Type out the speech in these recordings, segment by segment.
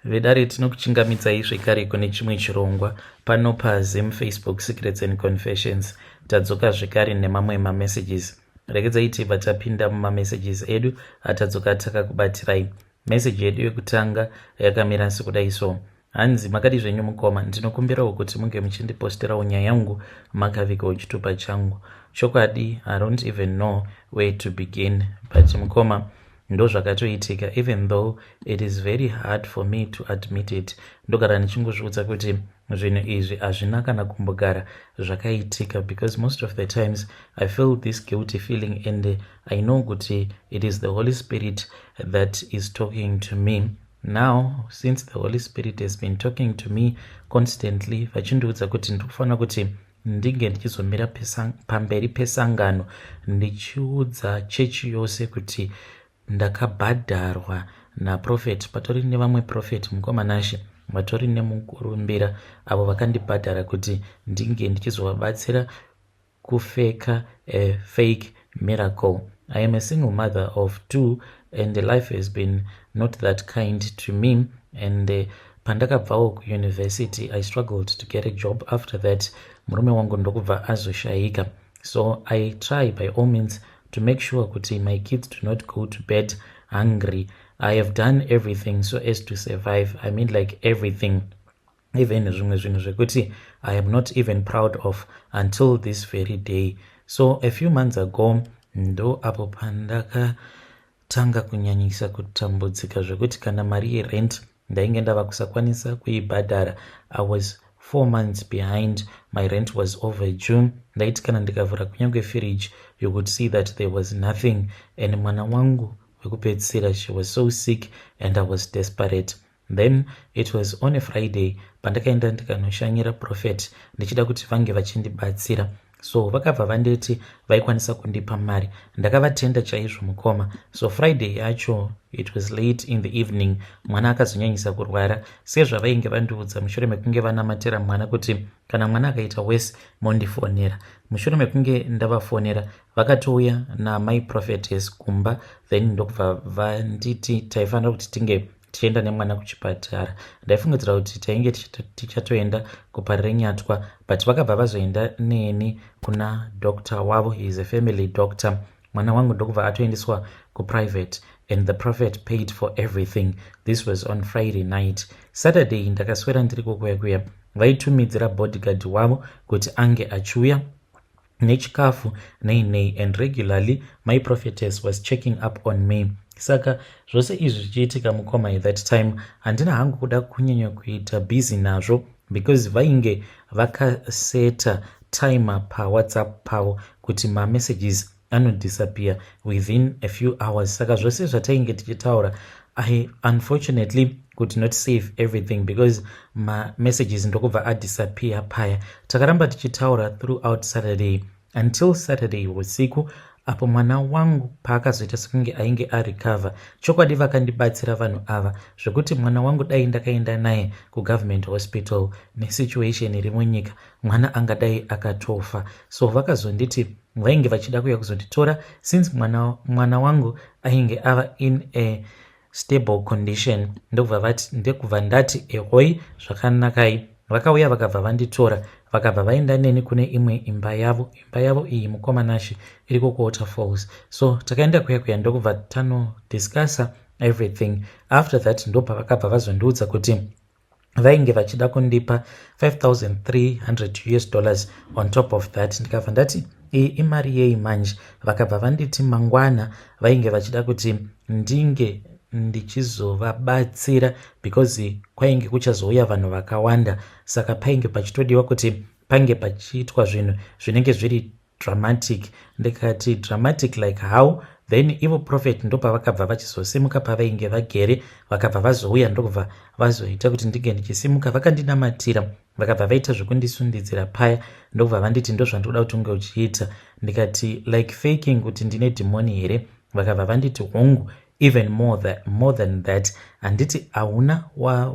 Vedare tinokuchingamidzai zvekare kune chimwe chirongwa pano paZim Facebook Secrets and Confessions. Tadzoka zvekare nemamwe mamessages. Regedzai tibva tapinda mumamessages edu atadzoka takakubatirai. Message yedu yekutanga yakamira sekudai so. Hanzi makadi zvenyu mukoma, ndinokumbirawo kuti munge muchindiposterawo nyaya yangu makavikawo chitupa changu. Chokwadi, I don't even know where to begin, but mukoma ndo zvakatoitika, even though it is very hard for me to admit it. Ndogara ndichingozviudza kuti zvinhu izvi hazvina kana kumbogara zvakaitika, because most of the times I feel this guilty feeling and I know kuti it is the Holy Spirit that is talking to me. Now, since the Holy Spirit has been talking to me constantly, vachindiudza kuti ndikufana kuti ndinge ndichizomira pamberi pesangano ndichiudza chechi yose kuti ndakabhadharwa naprofeti. Patori nevamwe profeti mukomanashi vatori nemukurumbira avo vakandibhadhara kuti ndinge ndichizovabatsira kufeka a fake miracle. I am a single mother of 2 and life has been not that kind to me, and pandakabvawo kuuniversity I struggled to get a job. After that murume wangu ndokubva azoshayika, so I try by all means to make sure kuti my kids do not go to bed hungry. I have done everything so as to survive. I mean, like everything, even zvimwe zvinhu zvekuti I am not even proud of until this very day. So a few months ago ndo apo pandakatanga kunyanyisa kutambudzika zvekuti kana mari yerent ndainge ndava kusakwanisa kuibhadhara. I was 4 months behind. My rent was overdue. Ndaiti kana ndikavhura kunyange fridge, you could see that there was nothing. And mwana wangu wekupedzisira, she was so sick and I was desperate. Then it was on a Friday pandakaenda ndikanoshanyira prophet ndichida kuti vange vachindibatsira. So vakabva vanditi vaikwanisa kundipa mari. Ndakavatenda chaizvo mukoma. So Friday yacho, it was late in the evening, mwana akazonyanyisa kurwara. Sezvavainge vandiudza mushure mekunge vanamatira mwana kuti kana mwana akaita worse mondifonera. Mushure mekunge ndavafonera vakatouya namai prophetess kumba, then ndokubva vanditi taifanira kuti tinge tichienda nemwana kuchipatara. Ndaifungidzira kuti tainge tichatoenda kuParirenyatwa, but vakabva vazoenda neni kuna doctor wavo. He is a family doctor. Mwana wangu ndokubva atoendeswa kuprivate and the prophet paid for everything. This was on Friday night. Saturday ndakaswera ndiri kukuya vaitumidzira bodyguard wavo kuti ange achiuya nechikafu nei, and regularly my prophetess was checking up on me. Saka zvose izvi zvichiitika mukoma at that time handina hangu kuda kunyanya kuita busy nazvo, because vainge vakaseta timer paWhatsApp pavo kuti mamessages anodisappear within a few hours. Saka zvose zvatainge tichitaura, I unfortunately could not save everything because ma messages ndokubva adisappear paya. Takaramba tichitaura throughout Saturday until Saturday usiku, apo mwana wangu paakazoita sekunge ainge arecover. Chokwadi vakandibatsira vanhu ava zvekuti mwana wangu dai ndakaenda naye kugovernment hospital nesituation iri munyika, mwana angadai akatofa. So vakazonditi vainge vachida kuuya kuzonditora since mwana wangu ainge ava in a stable condition. Ndokubva ndati ehoi zvakanakai. Vakauya vakabva vanditora vakabva vaenda neni kune imwe imba yavo iyi mukomanashi iriko kuWaterfalls. So takaenda kuya ndokubva tanodiscussa everything. After that ndopa vakabva vazondiudza kuti vainge vachida kundipa $5,300 on top of that. Ndikabva ndati iyi imari yei manje? Vakabva vanditi mangwana vainge vachida kuti ndinge ndichizovabatsira because kwainge kuchazouya vanhu vakawanda, saka painge pachitodiwa kuti pange pachiitwa zvinhu zvinenge zviri dramatic. Ndikati dramatic like how? Then ivo prophet ndopa vakabva vachizosimuka pavainge vagere, vakabva vazouya ndokubva vazoita kuti ndinge ndichisimuka. Vakandinamatira vakabva vaita zvekundisundidzira paya, ndokubva vanditi ndo zvandinoda kuti unge uchiita. Ndikati like faking kuti ndine dhimoni here? Vakabva vanditi hongu, even more than that. Handiti hauna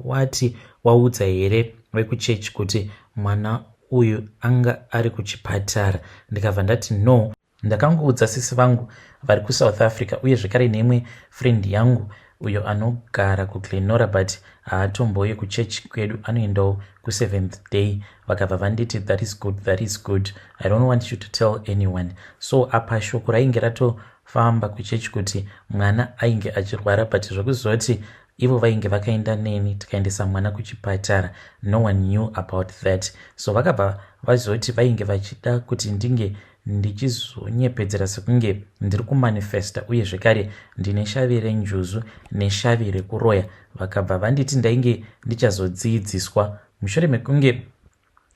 wati waudza here wekuchechi kuti mwana uyu anga ari kuchipatara? Ndikabva ndati no, ndakangoudza sisi vangu vari kuSouth Africa uye zvekare neimwe friend yangu uyo anogara kuGlenora but haatomboye kuchechi kwedu, anoendawo ku7th day. Vakabva vanditi that is good, I don't want you to tell anyone. So apa shoko rainge ratofamba kuchechi kuti mwana ainge achirwara, but zvokuzoti ivo vainge vakaenda neni tikaendesa mwana kuchipatara, no one knew about that. So vakabva vazoti vainge vachida kuti ndinge ndichizonyepedzera sekunge ndiri kumanifesta uye zvekare ndine shavi renjuzu neshavi rekuroya. Vakabva vanditi ndainge ndichazodzidziswa. Mushure mekunge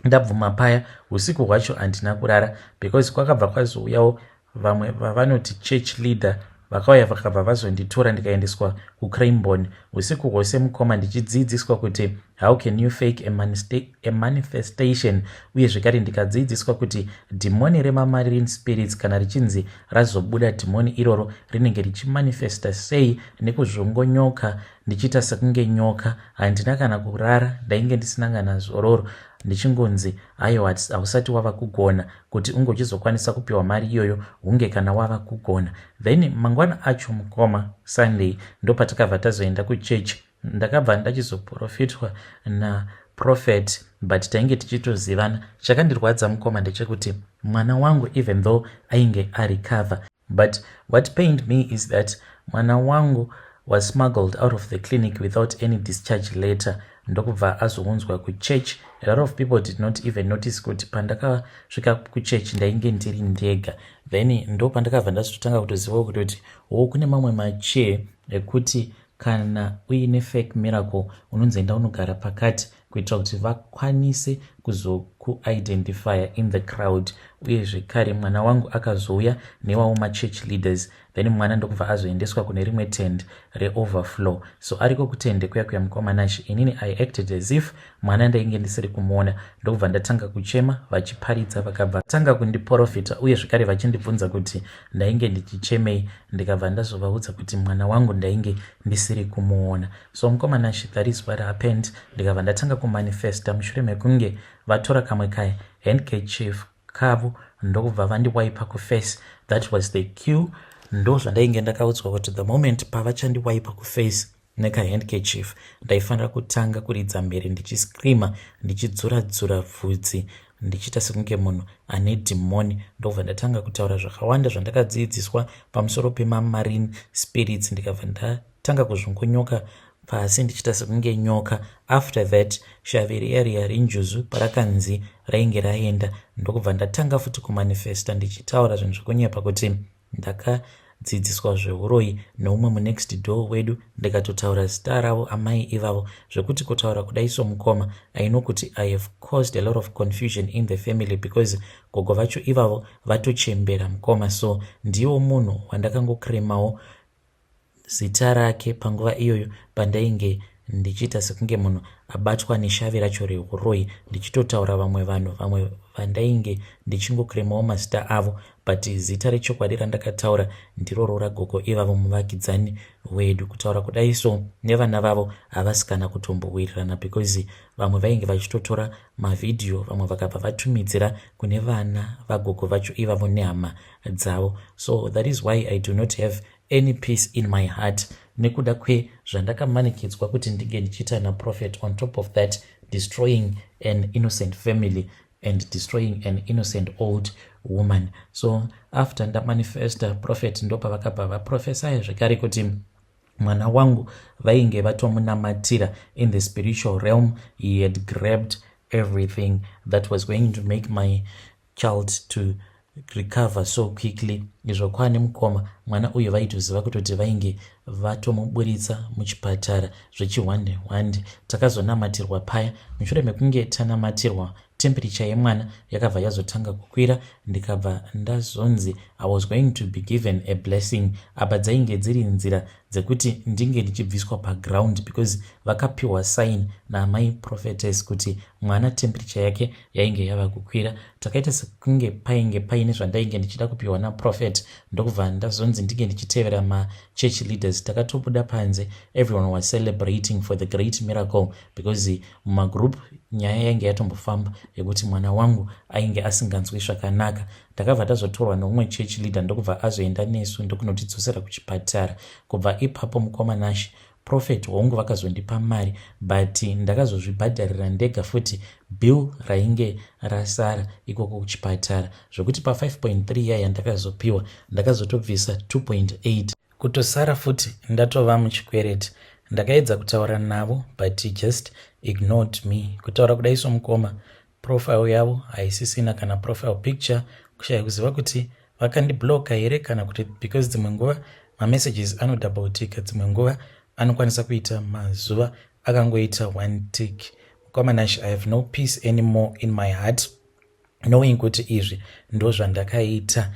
ndabvuma paya, usiku hwacho handina kurara because kwakabva kwazouyawo vamwe vavanoti church leader vakauya vakabva vazonditora ndikaendeswa kuCranbourne. Usiku hwose mukoma ndichidzidziswa kuti how can you fake a manifestation, uye zvekare ndikadzidziswa kuti dhimoni remamarine spirits kana richinzi razobuda, dhimoni iroro rinenge richimanifesta sei nekuzvongonyoka ndichiita sekunge nyoka. Handina kana kurara, ndainge ndisina kana zororo, ndichingonzi aiwa hausati wava kugona kuti unge uchizokwanisa kupiwa mari iyoyo hunge kana wava kugona. Then mangwana acho mukoma Sunday ndo patakabva tazoenda kuchechi. Ndakabva ndachizoprofitwa naprofet but tainge tichitozivana. Chakandirwadza mukoma ndechekuti mwana wangu even though ainge arecover, but what pained me is that mwana wangu was smuggled out of the clinic without any discharge letter. Ndokubva azounzwa kuchurch. A lot of people did not even notice kuti pandakasvika kuchurch ndainge ndiri ndega. Then ndo pandakabva ndazotanga kutoziva kuti kune mamwe machair ekuti kana uine fake miracle unonzoenda unogara pakati kuitira kuti vakwanise kuzokuidentifya in the crowd. Uye zvekare mwana wangu akazouya newawo machurch leaders, then mwana ndokubva azoendeswa kune rimwe tende reoverflow. So ariko kutende kuya mukomanashi, inini I acted as if mwana ndainge ndisiri kumuona. Ndokubva ndatanga kuchema, vachiparidza vakabva tanga kundiprofita uye zvekare vachindibvunza kuti ndainge ndichichemei. Ndikabva ndazovaudza kuti mwana wangu ndainge ndisiri kumuona. So mukomanashi, that is what happened. Ndikabva ndatanga kumanifesta. Mushure mekunge vatora kamwe handkerchief kavo ndokubva vandiwaipa kuface. That was the cue. Ndo zvandainge ndakaudzwa kuti the moment pavachandiwaipa kuface nekahandkerchief ndaifanira kutanga kuridza mberi ndichiscreama, ndichidzura bvudzi, ndichiita sekunge munhu ane dhimoni. Ndobva ndatanga kutaura zvakawanda zvandakadzidziswa pamusoro pemamarine spirits. Ndikabva ndatanga kuzvongonyoka pasi ndichiita sekunge nyoka. After that shavi riya renjuzu parakanzi rainge raenda, ndokubva ndatanga futi kumanifesta ndichitaura zvinhu zvekunyepa kuti ndakadzidziswa zveuroyi neumwe munext door wedu. Ndikatotaura zita ravo amai ivavo, zvekuti kutaura kudai somukoma I know kuti I have caused a lot of confusion in the family because gogo vacho ivavo vatochembera mukoma. So ndiwo munhu wandakangokremawo zita rake panguva iyoyo pandainge ndichiita sekunge munhu abatwa neshavi racho reuroyi, ndichitotaura vamwe vanhu vamwe vandainge ndichingokremawo mazita avo, but zita rechokwadi randakataura ndiroro ragogo ivavo muvakidzani wedu. Kutaura kudai so nevana vavo havasi kana kutombowirirana because vamwe vainge vachitotora mavhidhiyo, vamwe vakabva vatumidzira kune vana vagogo vacho ivavo nehama dzavo. So that is why I do not have any peace in my heart nekuda kwezvandakamanikidzwa kuti ndige ndichiita naprofet, on top of that destroying an innocent family and destroying an innocent old woman. So after ndamanifesta prophet ndopa vakabva vaprofesaya zvekare kuti mwana wangu vainge vatomunamatira in the spiritual realm. He had grabbed everything that was going to make my child to recover so quickly. Izvo kwane mukoma mwana uyu vaitoziva kutoti vainge vatomuburitsa muchipatara zvechihwande hwande. Takazonamatirwa paya. Mushure mekunge tanamatirwa, temperature yemwana yakabva yazotanga kukwira. Ndikabva ndazonzi I was going to be given a blessing. Apa dzainge dziri nzira dzekuti ndinge ndichibviswa paground because vakapiwa sign naamai prophetess kuti mwana temperature yake yainge yava kukwira. Takaita sekunge painge paine zvandainge ndichida kupiwa naprofet, ndokubva ndazonzi ndinge ndichitevera machurch leaders. Takatobuda panze, everyone was celebrating for the great miracle because mumagroup nyaya yainge yatombofamba yekuti mwana wangu ainge asinganzwi zvakanaka. ndakabva ndazotorwa neumwe church leader ndokubva azoenda nesu ndokunotidzosera kuchipatara. Kubva ipapo mukoma Nash prophet hongu vakazondipa mari, but ndakazozvibhadharira ndega futi bill rainge rasara ikoko kuchipatara, zvokuti pa 5.3 yaya ndakazopiwa ndakazotobvisa 2.8 kutosara futi ndatova muchikwereti. Ndakaedza kutaura navo but he just ignored me. Kutaura kudai somukoma, profile yavo haisisina kana profile picture, kushaya kuziva kuti vakandibloka here kana kuti because dzimwe nguva mamessages anodaboutika, dzimwe nguva anokwanisa kuita mazuva akangoita 1 tick. Mukoma Nash, I have no peace anymore in my heart knowing kuti izvi ndo zvandakaita.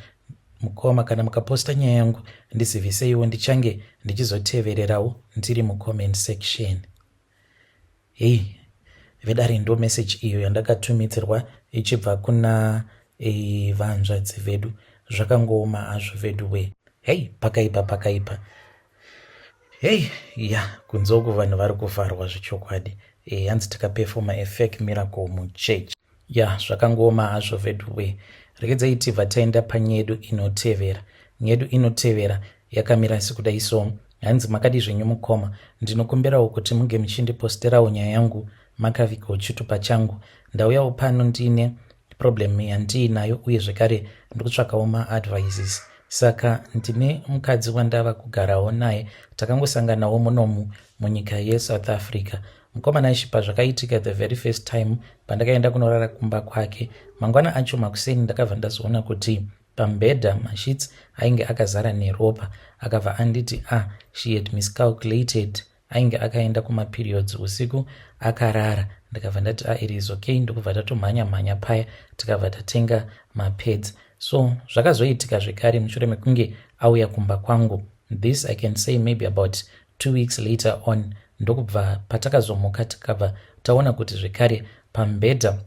Mukoma, kana mukaposta nyaya yangu ndizivhiseiwo, ndichange ndichizotevererawo ndiri mucomment section. Hey, vedari ndo message iyo yandakatumidzirwa ichibva kuna vanzvadzi vedu. Zvakangooma hazvo vedu we. Hey, pakaipa. Hey, kunze uku vanhu vari kuvharwa zvechokwadi. Hanzi takapefoma a fake miracle muchurch. Zvakangooma hazvo vedu we. Regedzai tibva taenda panyedu inotevera. Nyedu inotevera yakamira sekudai so. Hanzi makadi zvenyu mukoma, ndinokumbirawo kuti munge muchindiposterawo nyaya yangu makavikawo chitupa changu. Ndauyawo pano ndine problem yandiinayo uye zvekare ndikutsvakawo maadvices. Saka ndine mukadzi wandava kugarawo naye, takangosanganawo munomu munyika yeSouth Africa. Mukoma Nash, pazvakaitika the very first time pandakaenda kunorara kumba kwake, mangwana acho makuseni ndakabva ndazoona kuti pambedha masheets ainge akazara neropa. Akabva anditi she had miscalculated, ainge akaenda kumaperiods usiku akarara. Ndakabva ndati it is okay, ndokubva tatomhanya paya tikabva tatenga mapads. So zvakazoitika zvekare mushure mekunge auya kumba kwangu, this I can say maybe about 2 weeks later on, ndokubva patakazomuka tikabva taona kuti zvekare pambedha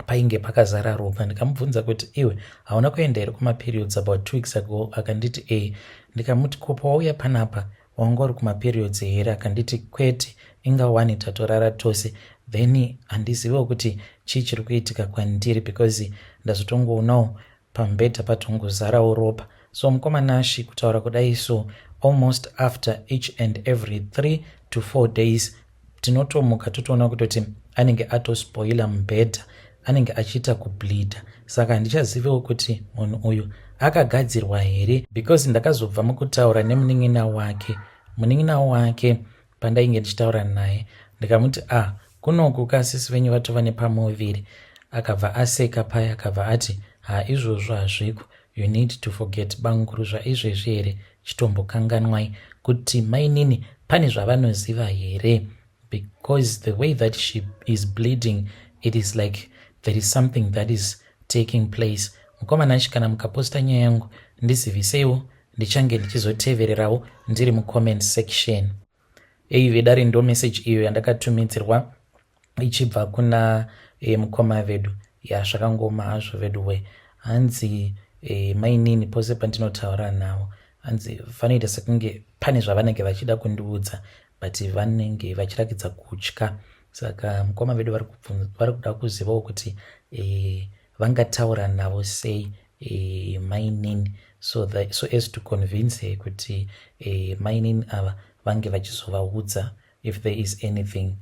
painge pakazara ropa. Ndikamubvunza kuti iwe hauna kuenda here kumaperiods about 2 weeks ago? Akanditi ndikamuti ko pauya panapa wanga uri kumaperiods here? Akanditi kwete, inga 1 tatorara tose. Then handiziviwo kuti chii chiri kuitika kwandiri because ndazotongoonawo pambedha patongozarawo ropa. So mukoma Nash, kutaura kudai so almost after each and every 3 to 4 days tinotomuka totoona kutoti anenge atospoila mubhedha, anenge achiita kubleeda. Saka handichaziviwo kuti munhu uyu akagadzirwa here, because ndakazobva mukutaura nemunin'ina wake pandainge ndichitaura naye. Ndikamuti kunoku kasisi venyu vatova nepamuviri. Akabva aseka paya, akabva ati izvozvo hazviko, you need to forget banguru zvaizvezvi here chitombokanganwai kuti mainini pane zvavanoziva here, because the way that she is bleeding, it is like there is something that is taking place. Mukoma Nash, kana mukaposta nyaya yangu ndizivhiseiwo, ndichange ndichizotevererawo ndiri mucomment section. Vedari ndo message iyo yandakatumidzirwa ichibva kuna mukoma vedu. Zvakangooma hazvo vedu we. Hanzi mainini pose pandinotaura navo, hanzi vanoita sekunge pane zvavanenge vachida kundiudza but vanenge vachirakidza kutya. Saka mukoma vedu vari kuda kuzivawo kuti vangataura navo sei mainini so as to convince her kuti mainini ava vange vachizovaudza if there is anything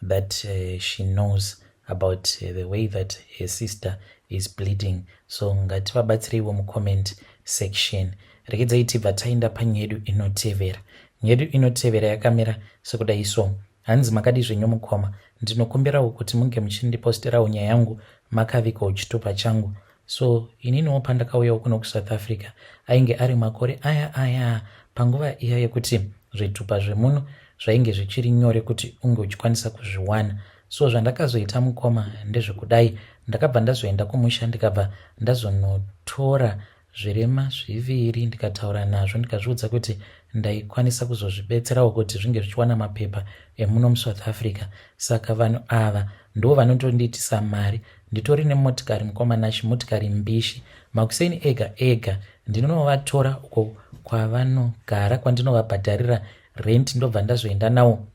that she knows about the way that her sister is bleeding. So ngativabatsireiwo mucomment section. Regedzai tibva taenda panyedu inotevera. Nyedu inotevera yakamira sekudai so. Hanzi makadi zvenyu mukoma, ndinokumbirawo kuti munge muchindiposterawo nyaya yangu makavikawo chitupa changu. So ininiwo pandakauyawo kuno kuSouth Africa ainge ari makore aya panguva iya yekuti zvitupa zvemuno zvainge zvichiri nyore kuti unge uchikwanisa kuzviwana. So zvandakazoita mukoma ndezvekudai, ndakabva ndazoenda kumusha, ndikabva ndazonotora zvirema 2 ndikataura nazvo, ndikazviudza kuti ndaikwanisa kuzozvibetserawo kuti zvinge zvichiwana mapepa emuno muSouth Africa. Saka vanhu ava ndo vanotondiitisa mari. Nditori nemotikari mukoma Nash, motikari mbishi. Makuseni ega ndinovatora uko kwavanogara, kwandinovabhadharira rent, ndobva ndazoenda nawo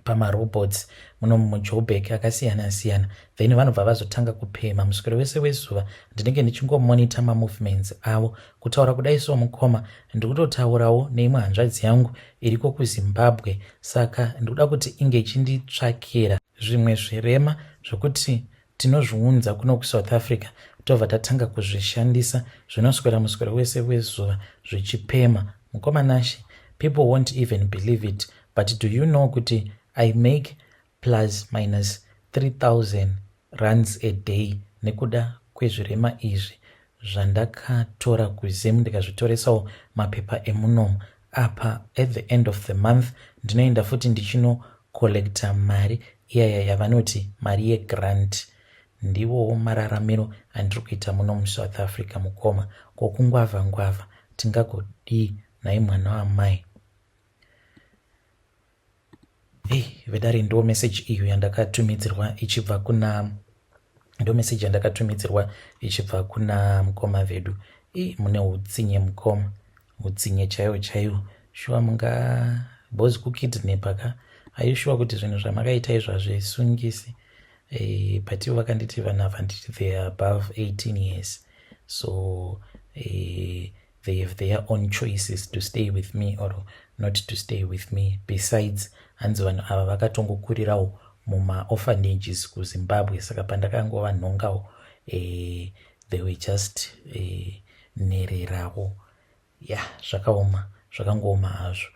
pamarobots muno muJoburg akasiyana siyana, then vanobva vazotanga kupema muswero wese wezuva. Ndinenge ndichingomonita mamovements avo. Kutaura kudai so mukoma ndikutotaurawo neimwe hanzvadzi yangu iriko kuZimbabwe, saka ndikuda kuti inge ichinditsvakira zvimwe zvirema zvokuti tinozviunza kuno kuSouth Africa, tobva tatanga kuzvishandisa zvinoswera muswero wese wezuva zvichipema. Mukoma Nashi, people won't even believe it, but do you know kuti I make plus minus 3,000 rands a day nekuda kwezvirema izvi zvandakatora kuZim ndikazvitoresawo mapepa emunomu. Apa at the end of the month ndinoenda futi ndichinokolekta mari iyaya yavanoti mari yegrant. Ndiwo mararamiro andiri kuita muno muSouth Africa mukoma. Kokungwavha tingagodii naye mwana wamai. Vedare ndo message iyo yandakatumidzirwa ichibva kuna mukoma vedu. Mune utsinye mukoma, utsinye chaiwo. Shuwa munga bozi kukidnepa ka? Aishuwa kuti zvinhu zvamakaita izvazvisungisi? But ivo vakanditi vanava nditi they are above 18 years. So they have their own choices to stay with me or not to stay with me. Besides, hanzi vanhu ava vakatongokurirawo muma-orphanages kuZimbabwe, saka pandakangova nhongawo they were just nhererawo. Zvakangooma hazvo.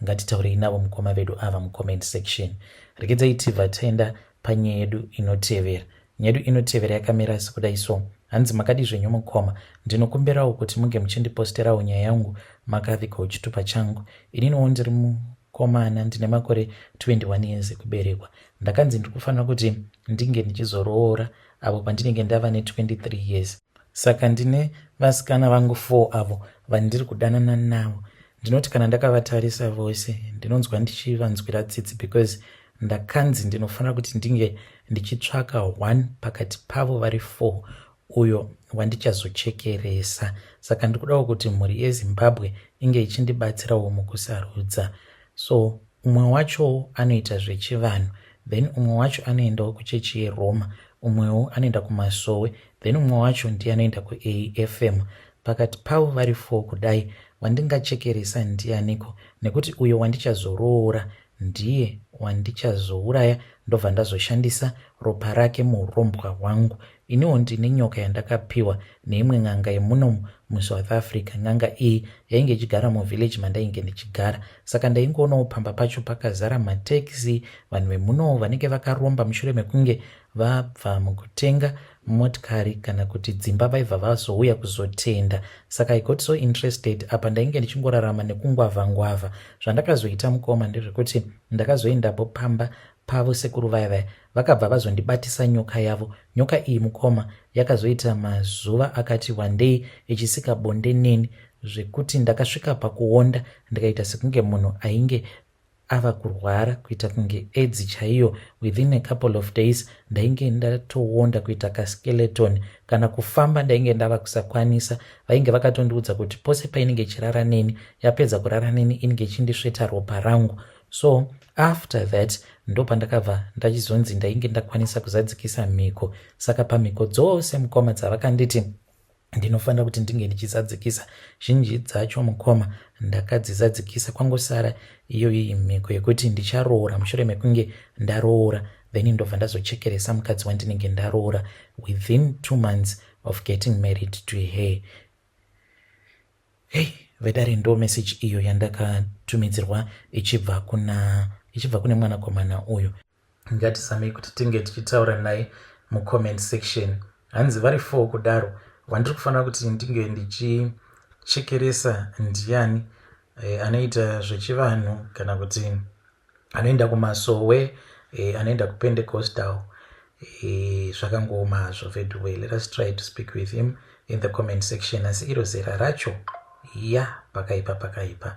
Ngatitaurei navo mukoma vedu ava mucomment section. Regedzai tibva taenda panyaya yedu inotevera. Nyaya yedu inotevera yakamira sekudai so. Hanzi makadi zvenyu mukoma, ndinokumbirawo kuti munge muchindiposterawo nyaya yangu makavikawo chitupa changu. Ininiwo ndiri mukomana, ndine makore 21 years ekuberekwa. Ndakanzi ndikufanira kuti ndinge ndichizoroora avo pandinenge ndava ne23 years. Saka ndine vasikana vangu 4 avo vandiri kudanana navo. Ndinoti kana ndakavatarisa vose ndinonzwa ndichivanzwira tsitsi because ndakanzi ndinofanira kuti ndinge ndichitsvaka 1 pakati pavo vari 4 uyo wandichazochekeresa. Saka ndikudawo kuti mhuri yeZimbabwe inge ichindibatsirawo mukusarudza. So umwe wacho anoita zvechivanhu, then umwe wacho anoendawo kuchechi yeRoma, umwewo anoenda kuMasowe, then umwe wacho ndiye anoenda kuAFM. Pakati pavo vari 4 kudai wandingachekeresa ndianiko? Nekuti uyo wandichazoroora ndiye wandichazouraya, ndobva ndazoshandisa ropa rake muurombwa hwangu. Iniwo ndine nyoka yandakapiwa neimwe n'anga yemuno muSouth Africa. N'anga iyi yainge ichigara muvillage mandainge ndichigara, saka ndaingoonawo pamba pacho pakazara mateksi, vanhu vemuno vanenge vakaromba mushure mekunge vabva mukutenga motikari kana kuti dzimba vaibva vazouya kuzotenda. Saka I got so interested. Apa ndainge ndichingorarama nekungwavha. Zvandakazoita mukoma ndezvekuti ndakazoendapo pamba pavo sekuru vaya vakabva vazondibatisa nyoka yavo. Nyoka iyi mukoma yakazoita mazuva akati wandei ichisika bonde neni, zvekuti ndakasvika pakuonda ndikaita sekunge munhu ainge ava kurwara kuita kunge AIDS chaiyo. Within a couple of days ndainge ndatoonda kuita kaskeleton. Kana kufamba ndainge ndava kusakwanisa. Vainge vakatondiudza kuti pose painenge ichirara neni, yapedza kurara neni inenge ichindisveta ropa rangu. So after that ndo pandakabva ndachizonzi ndainge ndakwanisa kuzadzikisa mhiko. Saka pamhiko dzose mukoma dzavakanditi ndinofanira kuti ndinge ndichizadzikisa, zhinji dzacho mukoma ndakadzizadzikisa. Kwangosara iyo mhiko yekuti ndicharoora mushure mekunge ndaroora, then ndobva ndazochekeresa mukadzi wandinenge ndaroora within 2 months of getting married to her. Vedare ndo message iyo yandakatumidzirwa ichibva kune mwanakomana uyu. Ngatisamei kuti tinge tichitaura naye mucomment section. Hanzi vari 4 kudaro wandiri kufanira kuti ndinge ndichichekeresa ndiani? Anoita zvechivanhu kana kuti anoenda kuMasowe, anoenda kuPentecostal. Zvakangooma hazvo vedu. Let us try to speak with him in the comment section. Asi iro zera racho pakaipa.